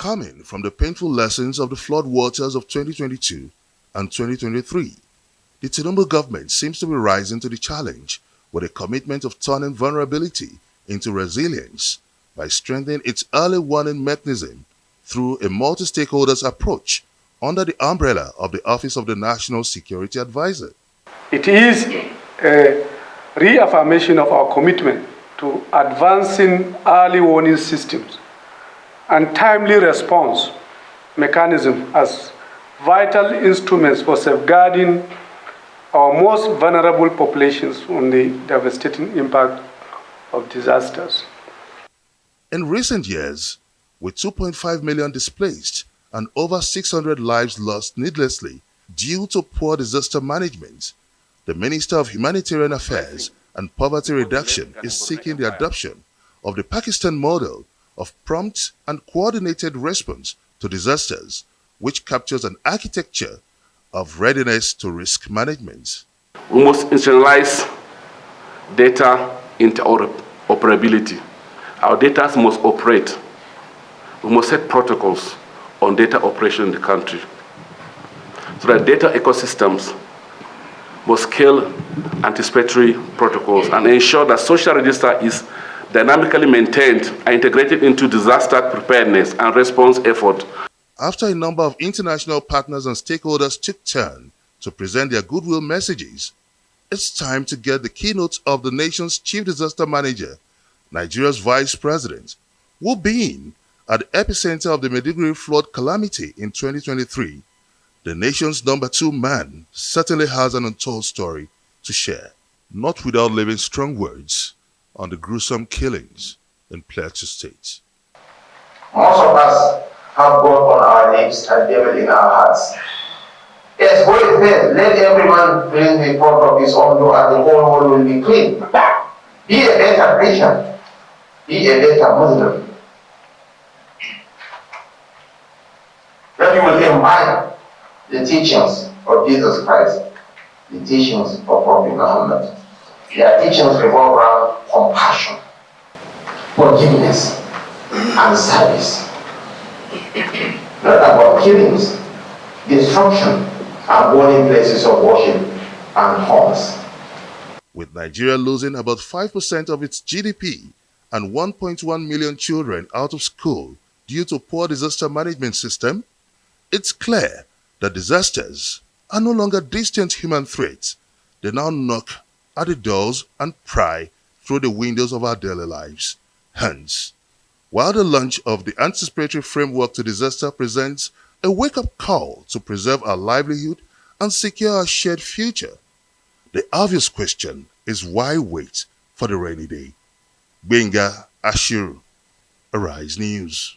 Coming from the painful lessons of the flood waters of 2022 and 2023, the Tinubu government seems to be rising to the challenge with a commitment of turning vulnerability into resilience by strengthening its early warning mechanism through a multi-stakeholders approach under the umbrella of the Office of the National Security Advisor. It is a reaffirmation of our commitment to advancing early warning systems and timely response mechanisms as vital instruments for safeguarding our most vulnerable populations from the devastating impact of disasters. In recent years, with 2.5 million displaced and over 600 lives lost needlessly due to poor disaster management, the Minister of Humanitarian Affairs and Poverty Reduction is seeking the adoption of the Pakistan model of prompt and coordinated response to disasters, which captures an architecture of readiness to risk management. We must institutionalize data interoperability. Our data must operate. We must set protocols on data operation in the country so that data ecosystems must scale anticipatory protocols and ensure that social register is dynamically maintained and integrated into disaster preparedness and response effort. After a number of international partners and stakeholders took turn to present their goodwill messages, it's time to get the keynote of the nation's chief disaster manager, Nigeria's vice president, who being at the epicenter of the Maiduguri flood calamity in 2023, the nation's number 2 man certainly has an untold story to share, not without leaving strong words on the gruesome killings in Plateau State. Most of us have God on our lips and devil in our hearts. Yes, go it says, let everyone bring the pot of his own door and the whole world will be clean. Be a better Christian. Be a better Muslim. That you will imbibe the teachings of Jesus Christ, the teachings of Prophet Muhammad. Their teachings revolve around compassion, forgiveness, and service. Not about killings, destruction, and burning places of worship and homes. With Nigeria losing about 5% of its GDP and 1.1 million children out of school due to poor disaster management system, it's clear that disasters are no longer distant human threats. They now knock at the doors and pry through the windows of our daily lives. Hence, while the launch of the Anticipatory Framework to Disaster presents a wake-up call to preserve our livelihood and secure our shared future, the obvious question is why wait for the rainy day? Benga Ashiru, Arise News.